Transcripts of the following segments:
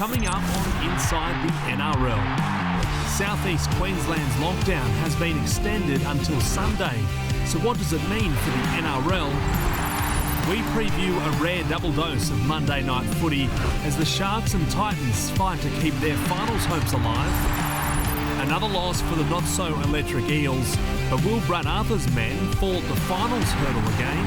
Coming up on Inside the NRL. South East Queensland's lockdown has been extended until Sunday. So what does it mean for the NRL? We preview a rare double dose of Monday night footy as the Sharks and Titans fight to keep their finals hopes alive. Another loss for the not-so-electric Eels, but will Brad Arthur's men fall at the finals hurdle again?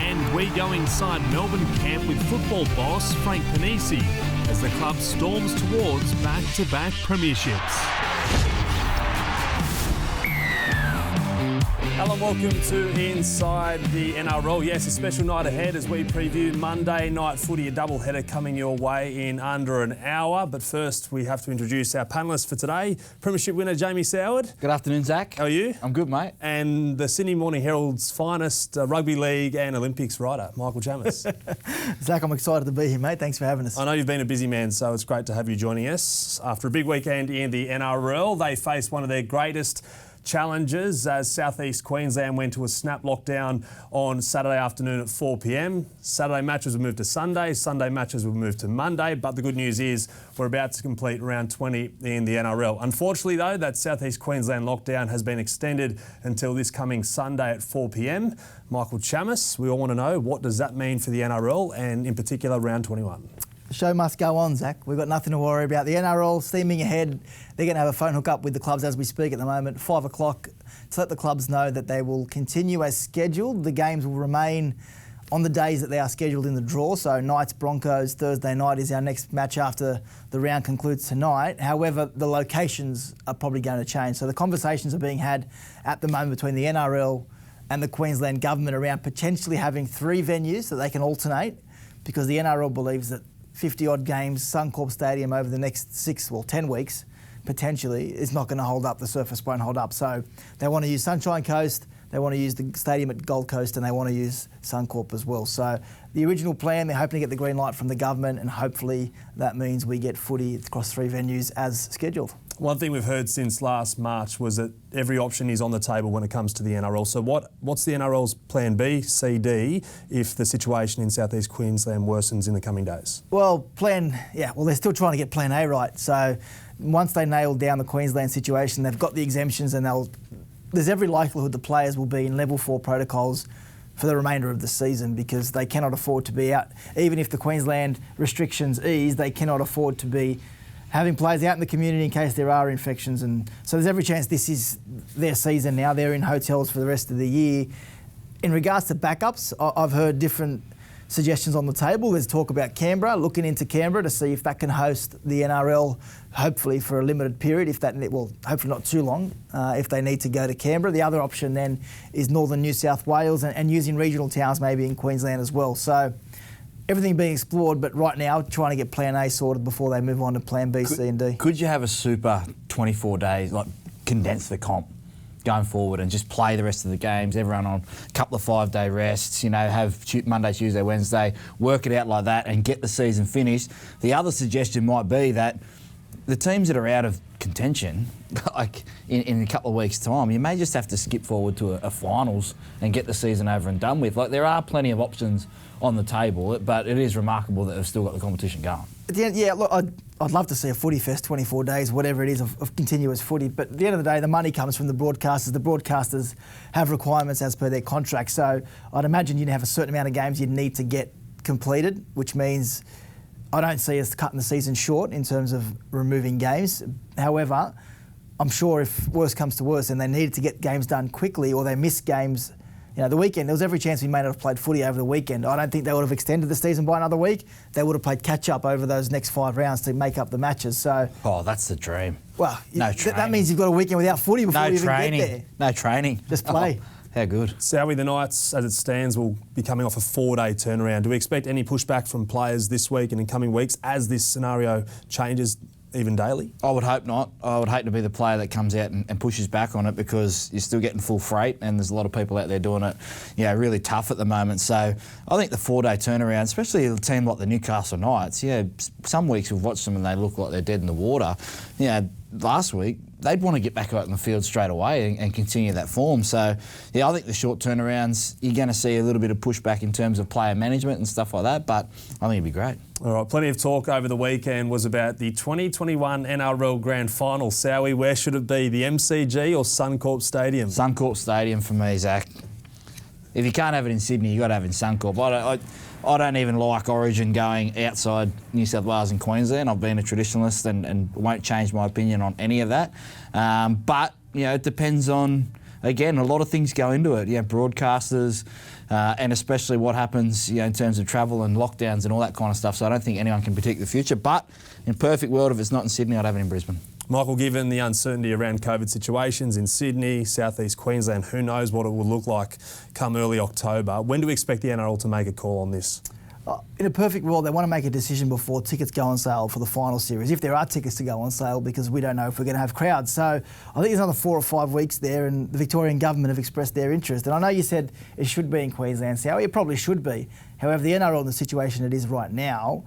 And we go inside Melbourne camp with football boss Frank Ponissi as the club storms towards back-to-back premierships. Hello and welcome to Inside the NRL. Yes, a special night ahead as we preview Monday night footy, a doubleheader coming your way in under an hour. But first, we have to introduce our panellists for today. Premiership winner Jamie Soward. Good afternoon, Zac. How are you? I'm good, mate. And the Sydney Morning Herald's finest Rugby League and Olympics writer, Michael Chammas. Zac, I'm excited to be here, mate. Thanks for having us. I know you've been a busy man, so it's great to have you joining us. After a big weekend in the NRL, they faced one of their greatest challenges as South East Queensland went to a snap lockdown on Saturday afternoon at 4 p.m. Saturday matches were moved to Sunday, Sunday matches were moved to Monday, but the good news is we're about to complete round 20 in the NRL. Unfortunately though, that South East Queensland lockdown has been extended until this coming Sunday at 4 p.m. Michael Chammas, we all want to know, what does that mean for the NRL and in particular round 21? The show must go on, Zac. We've got nothing to worry about. The NRL steaming ahead. They're going to have a phone hook up with the clubs as we speak at the moment, 5 o'clock, to let the clubs know that they will continue as scheduled. The games will remain on the days that they are scheduled in the draw. So Knights, Broncos, Thursday night is our next match after the round concludes tonight. However, the locations are probably going to change. So the conversations are being had at the moment between the NRL and the Queensland government around potentially having 3 venues that they can alternate, because the NRL believes that 50-odd games, Suncorp Stadium over the next 10 weeks, potentially, is not going to hold up. The surface won't hold up. So they want to use Sunshine Coast, they want to use the stadium at Gold Coast, and they want to use Suncorp as well. So the original plan, they're hoping to get the green light from the government, and hopefully that means we get footy across 3 venues as scheduled. One thing we've heard since last March was that every option is on the table when it comes to the NRL. So what's the NRL's plan B, C, D, if the situation in South East Queensland worsens in the coming days? Well, they're still trying to get plan A right. So once they nail down the Queensland situation, they've got the exemptions, and there's every likelihood the players will be in level 4 protocols for the remainder of the season, because they cannot afford to be out. Even if the Queensland restrictions ease, they cannot afford to be having players out in the community in case there are infections. And so there's every chance this is their season now. They're in hotels for the rest of the year. In regards to backups, I've heard different suggestions on the table. There's talk about Canberra, looking into Canberra to see if that can host the NRL, hopefully for a limited period, hopefully not too long, if they need to go to Canberra. The other option then is northern New South Wales and using regional towns maybe in Queensland as well. So everything being explored, but right now trying to get plan A sorted before they move on to plan B, C and D. Could you have a super 24 days, condense the comp going forward and just play the rest of the games, everyone on a couple of 5-day rests, have Monday, Tuesday, Wednesday, work it out like that and get the season finished? The other suggestion might be that the teams that are out of contention, in a couple of weeks' time, you may just have to skip forward to a finals and get the season over and done with. There are plenty of options on the table, but it is remarkable that they've still got the competition going. At the end, look, I'd love to see a footy fest, 24 days, whatever it is, of continuous footy. But at the end of the day, the money comes from the broadcasters. The broadcasters have requirements as per their contract. So I'd imagine you'd have a certain amount of games you'd need to get completed, which means I don't see us cutting the season short in terms of removing games. However, I'm sure if worse comes to worse and they needed to get games done quickly, or they miss games, the weekend, there was every chance we may not have played footy over the weekend. I don't think they would have extended the season by another week. They would have played catch-up over those next 5 rounds to make up the matches. So, that's the dream. Well, that means you've got a weekend without footy before you even get there. No training. Just play. How good. Sowie, the Knights, as it stands, will be coming off a 4-day turnaround. Do we expect any pushback from players this week and in coming weeks as this scenario changes even daily? I would hope not. I would hate to be the player that comes out and pushes back on it, because you're still getting full freight and there's a lot of people out there doing it, really tough at the moment. So I think the 4-day turnaround, especially a team like the Newcastle Knights, some weeks we've watched them and they look like they're dead in the water. last week, they'd want to get back out in the field straight away and continue that form. So, yeah, I think the short turnarounds, you're going to see a little bit of pushback in terms of player management and stuff like that, but I think it'd be great. All right, plenty of talk over the weekend was about the 2021 NRL Grand Final. Sowie, where should it be, the MCG or Suncorp Stadium? Suncorp Stadium for me, Zach. If you can't have it in Sydney, you've got to have it in Suncorp. I don't even like Origin going outside New South Wales and Queensland. I've been a traditionalist and won't change my opinion on any of that. But, you know, it depends on, again, a lot of things go into it. You know, broadcasters and especially what happens, you know, in terms of travel and lockdowns and all that kind of stuff. So I don't think anyone can predict the future. But in a perfect world, if it's not in Sydney, I'd have it in Brisbane. Michael, given the uncertainty around COVID situations in Sydney, southeast Queensland, who knows what it will look like come early October. When do we expect the NRL to make a call on this? In a perfect world, they want to make a decision before tickets go on sale for the final series, if there are tickets to go on sale, because we don't know if we're going to have crowds. So I think there's another 4 or 5 weeks there, and the Victorian government have expressed their interest. And I know you said it should be in Queensland, so it probably should be. However, the NRL in the situation it is right now,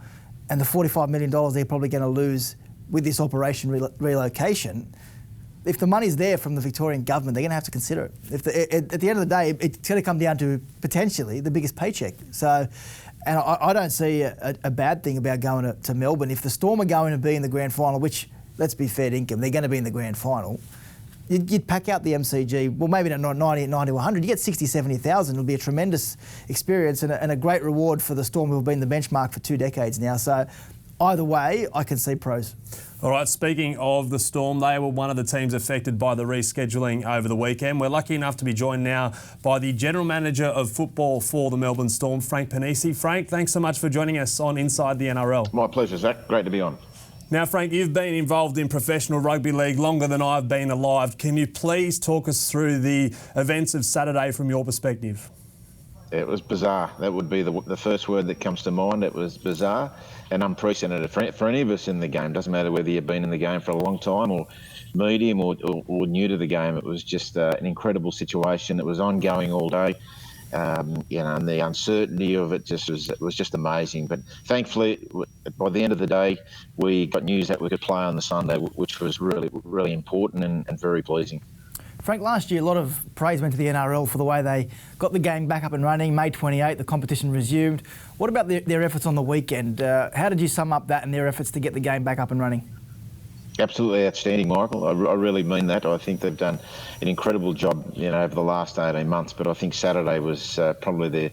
and the $45 million they're probably going to lose with this operation relocation, if the money's there from the Victorian government, they're going to have to consider it. At the end of the day, it's going to come down to potentially the biggest paycheck. So, and I don't see a bad thing about going to Melbourne. If the Storm are going to be in the grand final, which, let's be fair dinkum, they're going to be in the grand final, you'd pack out the MCG, well, maybe not 90, 100. You get 60, 70,000. It'll be a tremendous experience and a great reward for the Storm, who have been the benchmark for 2 decades now. So either way, I can see pros. All right, speaking of the Storm, they were one of the teams affected by the rescheduling over the weekend. We're lucky enough to be joined now by the General Manager of Football for the Melbourne Storm, Frank Ponissi. Frank, thanks so much for joining us on Inside the NRL. My pleasure, Zach. Great to be on. Now, Frank, you've been involved in professional rugby league longer than I've been alive. Can you please talk us through the events of Saturday from your perspective? It was bizarre. That would be the first word that comes to mind. It was bizarre and unprecedented for any of us in the game. Doesn't matter whether you've been in the game for a long time or medium or new to the game. It was just an incredible situation. It was ongoing all day. And the uncertainty of it was just amazing. But thankfully, by the end of the day, we got news that we could play on the Sunday, which was really, really important and very pleasing. Frank, last year a lot of praise went to the NRL for the way they got the game back up and running. May 28, the competition resumed. What about their efforts on the weekend? How did you sum up that and their efforts to get the game back up and running? Absolutely outstanding, Michael. I really mean that. I think they've done an incredible job, over the last 18 months. But I think Saturday was probably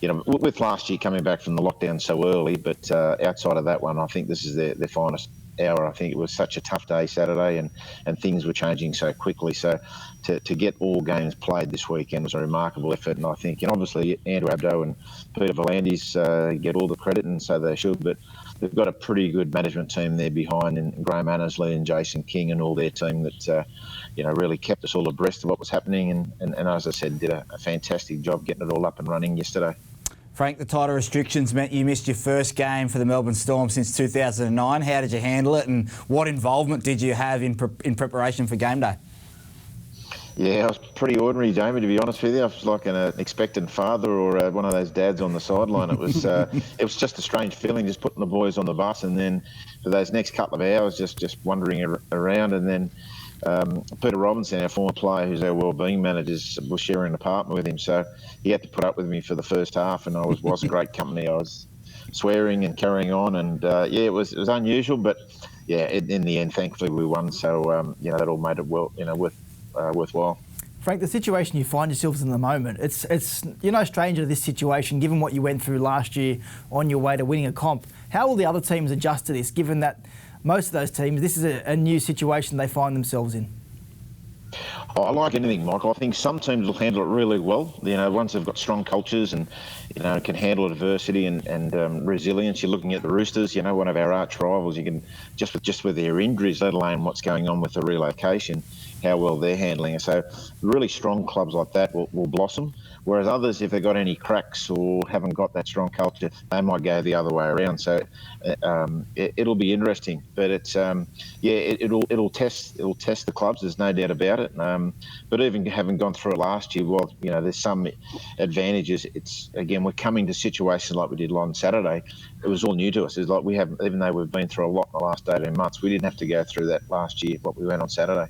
with last year coming back from the lockdown so early. But outside of that one, I think this is their finest hour. I think it was such a tough day Saturday, and things were changing so quickly. So to get all games played this weekend was a remarkable effort. And I think, obviously Andrew Abdo and Peter Volandis get all the credit, and so they should. But they've got a pretty good management team there behind, and Graham Annesley and Jason King and all their team that really kept us all abreast of what was happening, and as I said, did a fantastic job getting it all up and running yesterday. Frank, the tighter restrictions meant you missed your first game for the Melbourne Storm since 2009. How did you handle it, and what involvement did you have in preparation for game day? Yeah, I was pretty ordinary, Jamie, to be honest with you. I was like an expectant father or one of those dads on the sideline. It was it was just a strange feeling, just putting the boys on the bus, and then for those next couple of hours just wandering around. And then Peter Robinson, our former player, who's our wellbeing manager, was sharing an apartment with him, so he had to put up with me for the first half, and I was a great company. I was swearing and carrying on, and it was unusual, but in the end, thankfully we won. So that all made it worthwhile. Frank, the situation you find yourselves in the moment, it's you're no stranger to this situation, given what you went through last year on your way to winning a comp. How will the other teams adjust to this, given that most of those teams, this is a new situation they find themselves in? I like anything, Michael. I think some teams will handle it really well. Once they've got strong cultures and can handle adversity and resilience. You're looking at the Roosters, one of our arch rivals. You can just with their injuries, let alone what's going on with the relocation, how well they're handling it. So really strong clubs like that will blossom. Whereas others, if they've got any cracks or haven't got that strong culture, they might go the other way around. So it'll be interesting, but it's it'll test the clubs. There's no doubt about it. But even having gone through it last year, there's some advantages. It's again we're coming to situations like we did on Saturday. It was all new to us. It's like we haven't, even though we've been through a lot in the last 18 months, we didn't have to go through that last year, what we went on Saturday.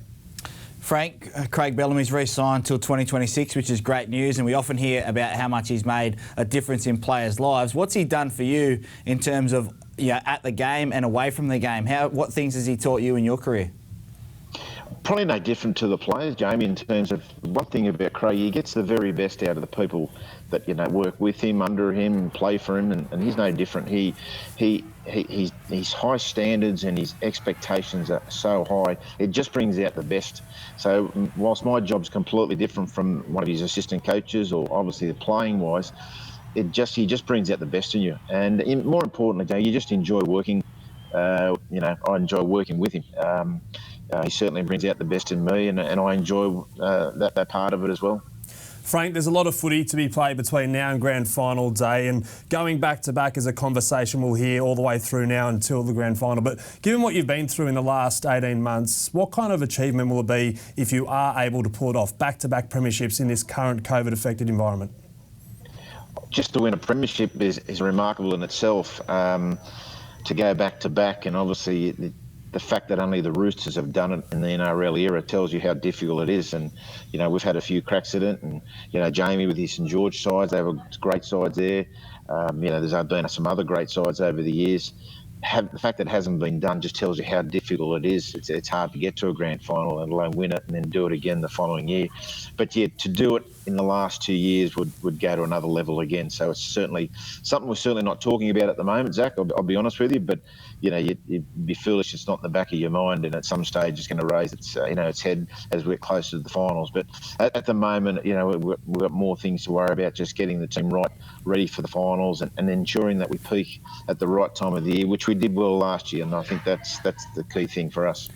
Frank, Craig Bellamy's re-signed till 2026, which is great news, and we often hear about how much he's made a difference in players' lives. What's he done for you in terms of at the game and away from the game? What things has he taught you in your career? Probably no different to the players, Jamie, in terms of one thing about Craig, he gets the very best out of the people that, work with him, under him, play for him, and he's no different. His high standards and his expectations are so high, it just brings out the best. So whilst my job's completely different from one of his assistant coaches or obviously the playing wise, he just brings out the best in you. And more importantly, you just enjoy working. I enjoy working with him. He certainly brings out the best in me, and I enjoy that part of it as well. Frank, there's a lot of footy to be played between now and grand final day, and going back to back is a conversation we'll hear all the way through now until the grand final. But given what you've been through in the last 18 months, what kind of achievement will it be if you are able to pull it off, back-to-back premierships in this current COVID-affected environment? Just to win a premiership is remarkable in itself. To go back-to-back, and obviously the fact that only the Roosters have done it in the NRL era tells you how difficult it is. And, we've had a few cracks at it. And, Jamie with his St George sides, they have great sides there. There's been some other great sides over the years. The fact that it hasn't been done just tells you how difficult it is. It's hard to get to a grand final, let alone win it and then do it again the following year. But to do it in the last 2 years would go to another level again. So it's certainly something we're certainly not talking about at the moment, Zach. I'll be honest with you, but you'd be foolish. It's not in the back of your mind, and at some stage it's going to raise its head as we're closer to the finals. But at the moment, we've got more things to worry about. Just getting the team ready for the finals, and ensuring that we peak at the right time of the year, which we did well last year, and I think that's the key thing for us.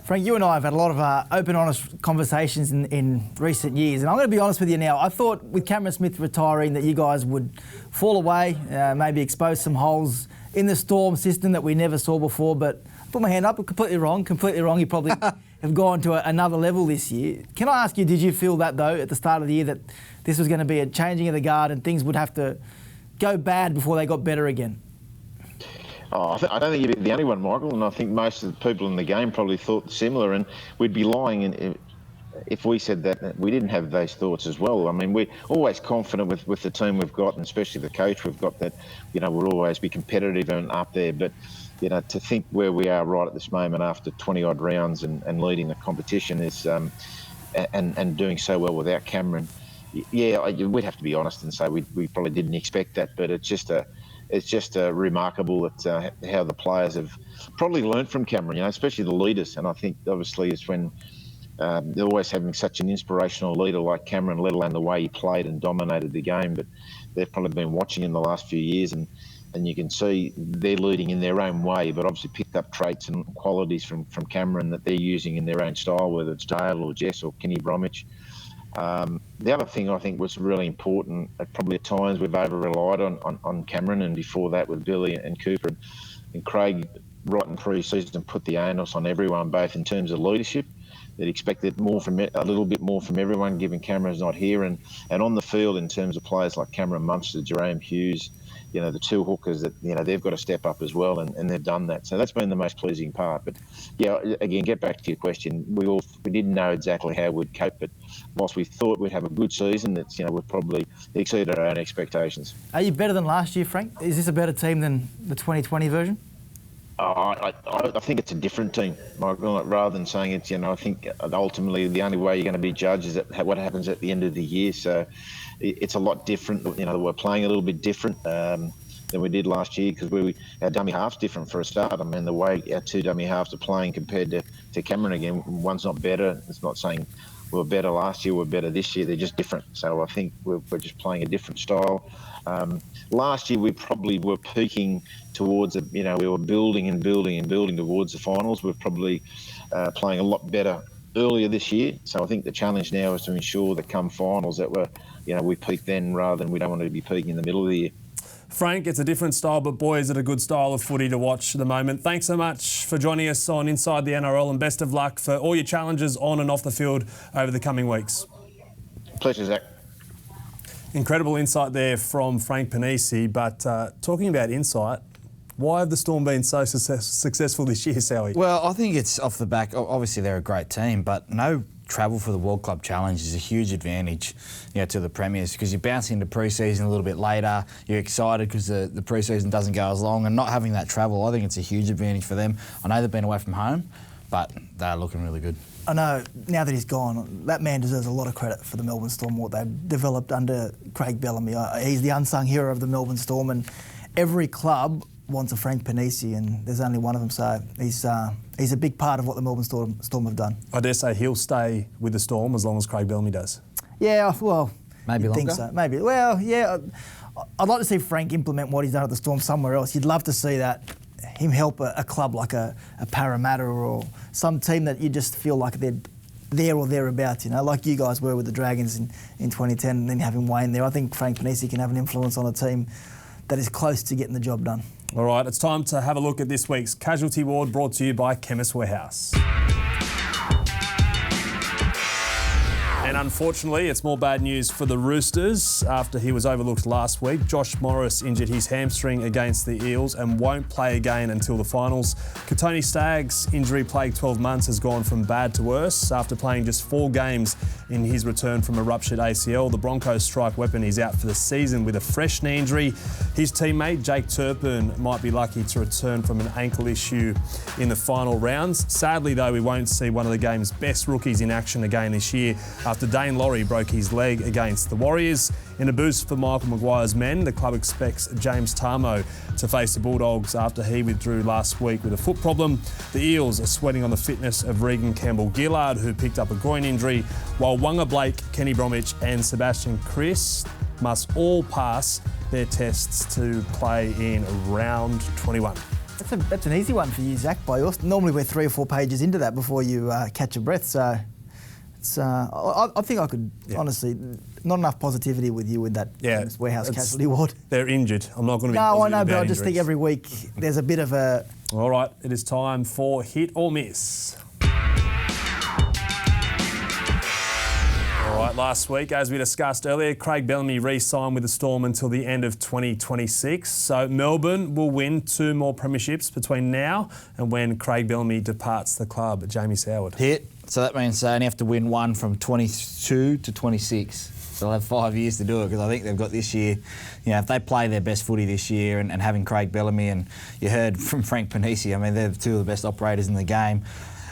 Frank, you and I have had a lot of open, honest conversations in recent years, and I'm going to be honest with you now. I thought with Cameron Smith retiring that you guys would fall away, maybe expose some holes in the Storm system that we never saw before, but I put my hand up, completely wrong. You probably have gone to another level this year. Can I ask you, did you feel that, though, at the start of the year, that this was going to be a changing of the guard and things would have to go bad before they got better again? I don't think you'd be the only one, Michael, and I think most of the people in the game probably thought similar, and we'd be lying if we said that we didn't have those thoughts as well. I mean, we're always confident with the team we've got, and especially the coach we've got, that we'll always be competitive and up there. But to think where we are right at this moment after 20-odd rounds and leading the competition is and doing so well without Cameron, we'd have to be honest and say we probably didn't expect that. But it's just remarkable that how the players have probably learned from Cameron, especially the leaders. And I think obviously it's when they're always having such an inspirational leader like Cameron, let alone the way he played and dominated the game. But they've probably been watching in the last few years, and you can see they're leading in their own way, but obviously picked up traits and qualities from Cameron that they're using in their own style, whether it's Dale or Jess or Kenny Bromwich. The other thing I think was really important, probably at times we've over-relied on Cameron, and before that with Billy and Cooper and Craig, right in pre-season, put the onus on everyone, both in terms of leadership. They'd expected a little bit more from everyone, given Cameron's not here, and on the field in terms of players like Cameron Munster, Jerome Hughes, the two hookers that they've got to step up as well, and they've done that. So that's been the most pleasing part. But again, get back to your question. We didn't know exactly how we'd cope, but whilst we thought we'd have a good season, we've probably exceeded our own expectations. Are you better than last year, Frank? Is this a better team than the 2020 version? I think it's a different team, Michael. Rather than saying it's, I think ultimately the only way you're going to be judged is what happens at the end of the year. So it's a lot different. We're playing a little bit different than we did last year, because our dummy half's different for a start. I mean, the way our two dummy halves are playing compared to Cameron again, one's not better. It's not saying we were better last year, we're better this year. They're just different. So I think we're just playing a different style. Last year we probably were peaking towards we were building towards the finals. We're probably playing a lot better earlier this year. So I think the challenge now is to ensure that come finals that we peak then, rather than we don't want to be peaking in the middle of the year. Frank, it's a different style, but boy, is it a good style of footy to watch at the moment. Thanks so much for joining us on Inside the NRL, and best of luck for all your challenges on and off the field over the coming weeks. Pleasure, Zach. Incredible insight there from Frank Ponissi. But talking about insight, why have the Storm been so successful this year, Sowie? Well, I think it's off the back. Obviously, they're a great team, but no travel for the World Club Challenge is a huge advantage, to the Premiers, because you bounce into pre-season a little bit later. You're excited because the pre-season doesn't go as long, and not having that travel, I think it's a huge advantage for them. I know they've been away from home, but they're looking really good. I know, now that he's gone, that man deserves a lot of credit for the Melbourne Storm, what they've developed under Craig Bellamy. He's the unsung hero of the Melbourne Storm, and every club wants a Frank Ponissi, and there's only one of them, so he's a big part of what the Melbourne Storm have done. I dare say he'll stay with the Storm as long as Craig Bellamy does. Yeah, well, maybe you'd longer. think so. Maybe. Well, yeah, I'd like to see Frank implement what he's done at the Storm somewhere else. You'd love to see that, him help a club like a Parramatta or some team that you just feel like they're there or thereabouts, like you guys were with the Dragons in 2010, and then having Wayne there. I think Frank Ponissi can have an influence on a team that is close to getting the job done. All right, it's time to have a look at this week's Casualty Ward, brought to you by Chemist Warehouse. And unfortunately, it's more bad news for the Roosters after he was overlooked last week. Josh Morris injured his hamstring against the Eels and won't play again until the finals. Katoni Stagg's injury-plagued 12 months has gone from bad to worse. After playing just 4 games in his return from a ruptured ACL, the Broncos strike weapon is out for the season with a fresh knee injury. His teammate, Jake Turpin, might be lucky to return from an ankle issue in the final rounds. Sadly, though, we won't see one of the game's best rookies in action again this year after Dane Laurie broke his leg against the Warriors. In a boost for Michael Maguire's men, the club expects James Tarmo to face the Bulldogs after he withdrew last week with a foot problem. The Eels are sweating on the fitness of Regan Campbell-Gillard, who picked up a groin injury, while Wonga Blake, Kenny Bromwich and Sebastian Chris must all pass their tests to play in round 21. That's an easy one for you, Zac. Normally we're 3 or 4 pages into that before you catch your breath, so... I think I could, honestly, not enough positivity with you with that Warehouse Casualty Ward. They're injured. I'm not going to be No, I positive know, but about I just think every week there's a bit of a... All right, it is time for Hit or Miss. All right, last week, as we discussed earlier, Craig Bellamy re-signed with the Storm until the end of 2026. So Melbourne will win 2 more premierships between now and when Craig Bellamy departs the club. Jamie Soward. Hit. So that means they only have to win 1 from 22 to 26. So they'll have 5 years to do it, because I think they've got this year. If they play their best footy this year and having Craig Bellamy, and you heard from Frank Ponissi, I mean, they're 2 of the best operators in the game.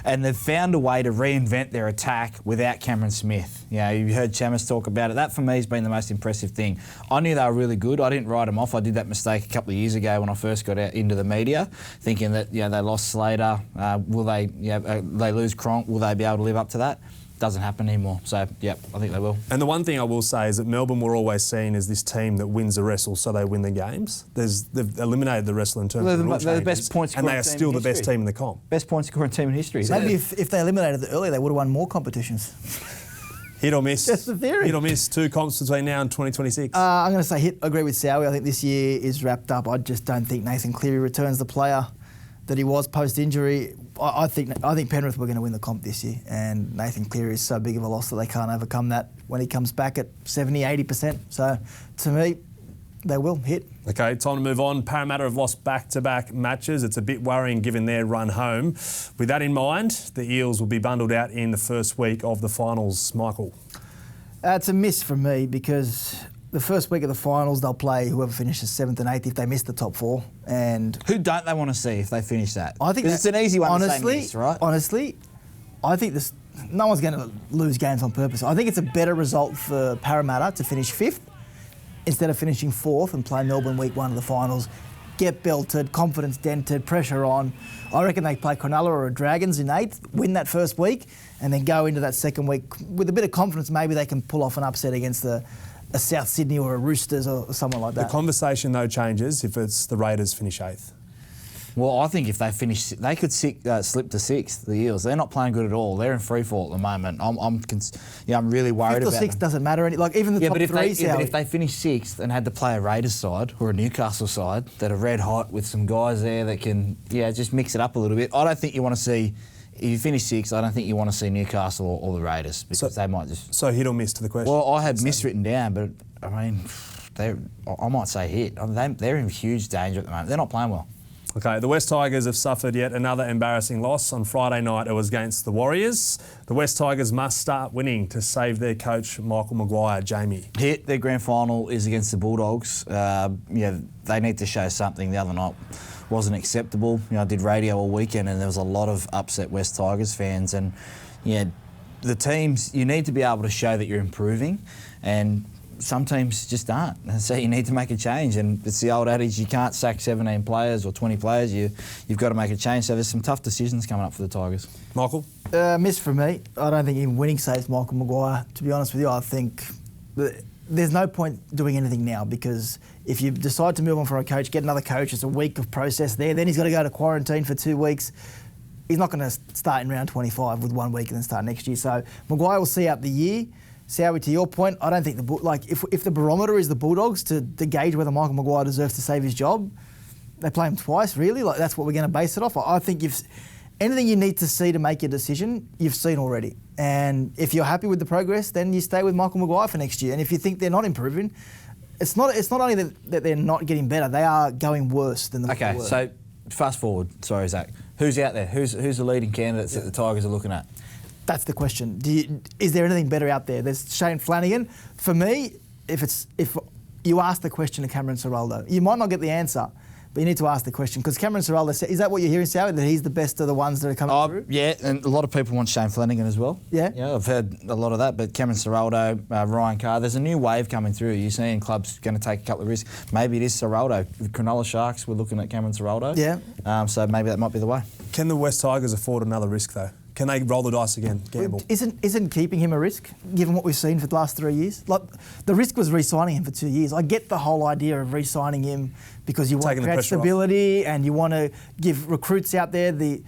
And they've found a way to reinvent their attack without Cameron Smith. You heard Chammas talk about it. That, for me, has been the most impressive thing. I knew they were really good. I didn't write them off. I did that mistake a couple of years ago when I first got out into the media, thinking that they lost Slater. Will they? They lose Cronk. Will they be able to live up to that? Doesn't happen anymore. So, I think they will. And the one thing I will say is that Melbourne were always seen as this team that wins the wrestle, so they win the games. They've eliminated the wrestle in terms of the rule they're the best point and scoring they are team still in the best history. team in the comp. Best point scoring team in history. Maybe if they eliminated it earlier, they would have won more competitions. Hit or miss? That's the theory. Hit or miss, 2 comps between now and 2026? I'm going to say hit. I agree with Sowie. I think this year is wrapped up. I just don't think Nathan Cleary returns the player that he was post-injury. I think Penrith were going to win the comp this year, and Nathan Cleary is so big of a loss that they can't overcome that when he comes back at 70, 80%. So, to me, they will hit. Okay, time to move on. Parramatta have lost back-to-back matches. It's a bit worrying given their run home. With that in mind, the Eels will be bundled out in the first week of the finals. Michael? It's a miss from me, because the first week of the finals, they'll play whoever finishes 7th and 8th if they miss the top 4. And who don't they want to see if they finish that? I think it's an easy one to say miss, right? Honestly, I think no one's going to lose games on purpose. I think it's a better result for Parramatta to finish 5th instead of finishing 4th and play Melbourne week 1 of the finals. Get belted, confidence dented, pressure on. I reckon they play Cronulla or Dragons in 8th, win that first week, and then go into that second week with a bit of confidence. Maybe they can pull off an upset against a South Sydney or a Roosters or someone like that. The conversation, though, changes if it's the Raiders finish 8th. Well, I think if they finish, they could slip to 6th, the Eels. They're not playing good at all. They're in free fall at the moment. I'm really worried about 5th or 6th them. doesn't matter. Like even the top 3. But if they finish 6th and had to play a Raiders side or a Newcastle side that are red hot with some guys there that can, just mix it up a little bit. I don't think you want to see. If you finish 6th, I don't think you want to see Newcastle or the Raiders, because they might just... So hit or miss to the question? Well, I had miss written down, but I mean, I might say hit. They're in huge danger at the moment. They're not playing well. Okay, the West Tigers have suffered yet another embarrassing loss. On Friday night, it was against the Warriors. The West Tigers must start winning to save their coach, Michael Maguire. Jamie. Hit. Their grand final is against the Bulldogs. They need to show something. The other night wasn't acceptable. I did radio all weekend and there was a lot of upset West Tigers fans. And, the teams, you need to be able to show that you're improving, and some teams just aren't. And so you need to make a change. And it's the old adage, you can't sack 17 players or 20 players. You've got to make a change. So there's some tough decisions coming up for the Tigers. Michael? Miss for me. I don't think even winning saves Michael Maguire. To be honest with you, I think there's no point doing anything now, because if you decide to move on from a coach, get another coach, it's a week of process there. Then he's got to go to quarantine for 2 weeks. He's not going to start in round 25 with 1 week and then start next year. So Maguire will see out the year. Sowie, to your point, I don't think if the barometer is the Bulldogs to gauge whether Michael Maguire deserves to save his job, they play him twice, really. That's what we're going to base it off. I think anything you need to see to make your decision, you've seen already. And if you're happy with the progress, then you stay with Michael Maguire for next year. And if you think they're not improving, it's not only that they're not getting better, they are going worse than they were. Okay, so fast forward. Sorry, Zach. Who's out there? Who's the leading candidates that the Tigers are looking at? That's the question. Is there anything better out there? There's Shane Flanagan. For me, if you ask the question to Cameron Ciraldo, you might not get the answer, but you need to ask the question, because Cameron Ciraldo, is that what you're hearing, Sowie, that he's the best of the ones that are coming through? Yeah, and a lot of people want Shane Flanagan as well. Yeah? Yeah, I've heard a lot of that, but Cameron Ciraldo, Ryan Carr, there's a new wave coming through. You're seeing clubs going to take a couple of risks. Maybe it is Ciraldo. The Cronulla Sharks, we're looking at Cameron Ciraldo. Yeah. So maybe that might be the way. Can the West Tigers afford another risk, though? Can they roll the dice again, gamble? Isn't keeping him a risk, given what we've seen for the last 3 years? The risk was re-signing him for 2 years. I get the whole idea of re-signing him because you want to create stability and you want to give recruits out there the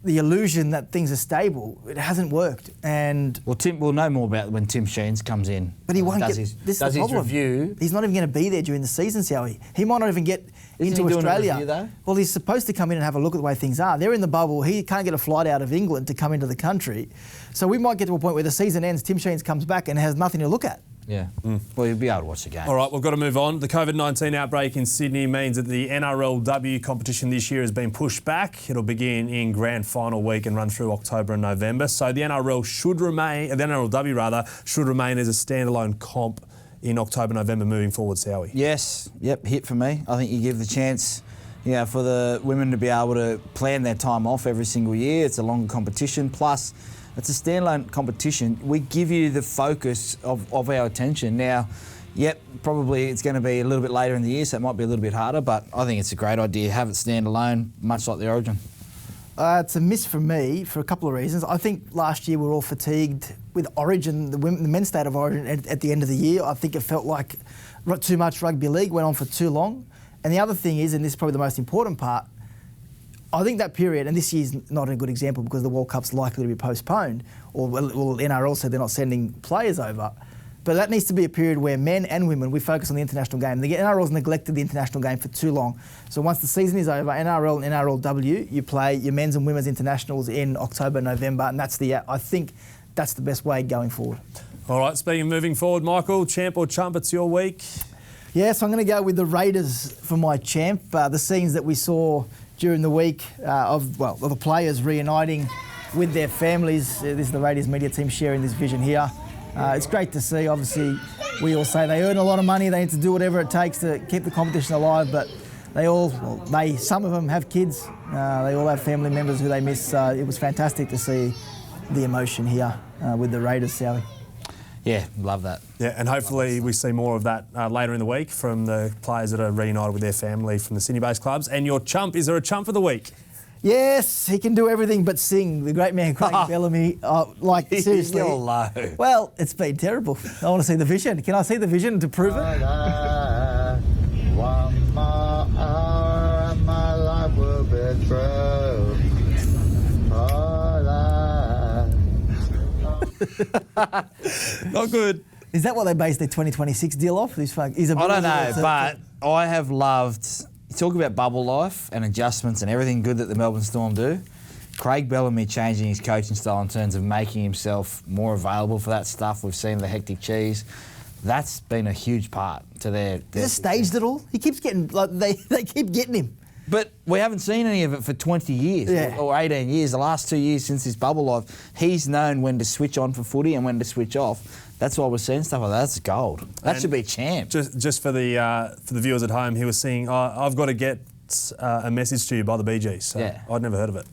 illusion that things are stable. It hasn't worked. And we'll know more about it when Tim Sheens comes in. But he won't does get. His review. He's not even going to be there during the season, Sowie. He might not even get into he Australia. Doing a review, though? Well, he's supposed to come in and have a look at the way things are. They're in the bubble. He can't get a flight out of England to come into the country. So we might get to a point where the season ends, Tim Sheens comes back and has nothing to look at. Yeah. Well, you'll be able to watch the game. All right, we've got to move on. The COVID-19 outbreak in Sydney means that the NRLW competition this year has been pushed back. It'll begin in grand final week and run through October and November. So the NRLW should remain as a standalone comp in October, November moving forward, Sowie. Yes. Yep, hit for me. I think you give the chance for the women to be able to plan their time off every single year. It's a longer competition. Plus, it's a standalone competition. We give you the focus of our attention. Now, probably it's going to be a little bit later in the year, so it might be a little bit harder, but I think it's a great idea. Have it standalone, much like the Origin. It's a miss for me for a couple of reasons. I think last year we were all fatigued with Origin, the men's state of Origin at the end of the year. I think it felt like too much rugby league went on for too long. And the other thing is, and this is probably the most important part, I think that period, and this year's not a good example because the World Cup's likely to be postponed, or NRL said they're not sending players over, but that needs to be a period where men and women, we focus on the international game. The NRL's neglected the international game for too long. So once the season is over, NRL and NRLW, you play your men's and women's internationals in October, November, and I think that's the best way going forward. All right, speaking of moving forward, Michael, champ or chump, it's your week. Yes, I'm going to go with the Raiders for my champ. The scenes that we saw during the week of the players reuniting with their families. This is the Raiders media team sharing this vision here. It's great to see. Obviously, we all say they earn a lot of money. They need to do whatever it takes to keep the competition alive. But some of them have kids. They all have family members who they miss. It was fantastic to see the emotion here with the Raiders, Sowie. Yeah, love that. Yeah, and hopefully we see more of that later in the week from the players that are reunited with their family from the Sydney-based clubs. And your chump, is there a chump of the week? Yes, he can do everything but sing. The great man, Frank Bellamy. Seriously. You're low. Well, it's been terrible. I want to see the vision. Can I see the vision to prove it? One more hour and my life will be through. Not good. Is that what they based their 2026 deal off? I don't know, but I have loved... You talk about bubble life and adjustments and everything good that the Melbourne Storm do. Craig Bellamy changing his coaching style in terms of making himself more available for that stuff. We've seen the hectic cheese. That's been a huge part to their Is it staged at all? He keeps getting, like, they keep getting him. But we haven't seen any of it for 20 years or 18 years. The last 2 years since his bubble life, he's known when to switch on for footy and when to switch off. That's why we're seeing stuff like that. That's gold. That should be champ. Just for the viewers at home, he was saying, I've got to get a message to you by the Bee Gees. So I'd never heard of it.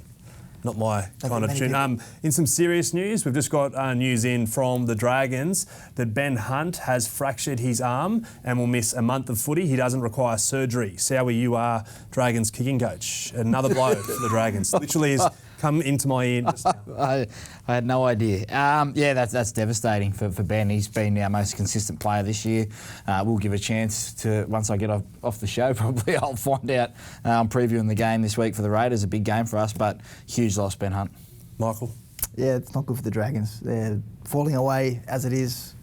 Not my kind of tune. In some serious news, we've just got news in from the Dragons that Ben Hunt has fractured his arm and will miss a month of footy. He doesn't require surgery. Sowie, you are Dragons kicking coach. Another blow for the Dragons. Literally has come into my ear just now. I had no idea. That's devastating for Ben. He's been our most consistent player this year. We'll give a chance to, once I get off the show, probably I'll find out. I'm previewing the game this week for the Raiders, a big game for us, but huge loss, Ben Hunt. Michael? Yeah, it's not good for the Dragons. They're falling away as it is.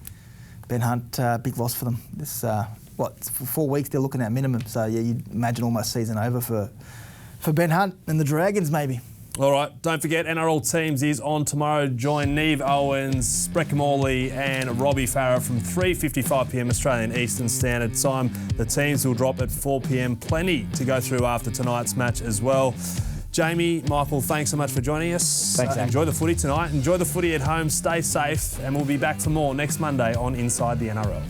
Ben Hunt, big loss for them. This, 4 weeks they're looking at minimum. So, yeah, you'd imagine almost season over for Ben Hunt and the Dragons, maybe. All right, don't forget NRL Teams is on tomorrow. Join Neve Owens, Breck Morley and Robbie Farah from 3:55pm Australian Eastern Standard Time. The teams will drop at 4pm. Plenty to go through after tonight's match as well. Jamie, Michael, thanks so much for joining us. Thanks, enjoy the footy tonight. Enjoy the footy at home. Stay safe. And we'll be back for more next Monday on Inside the NRL.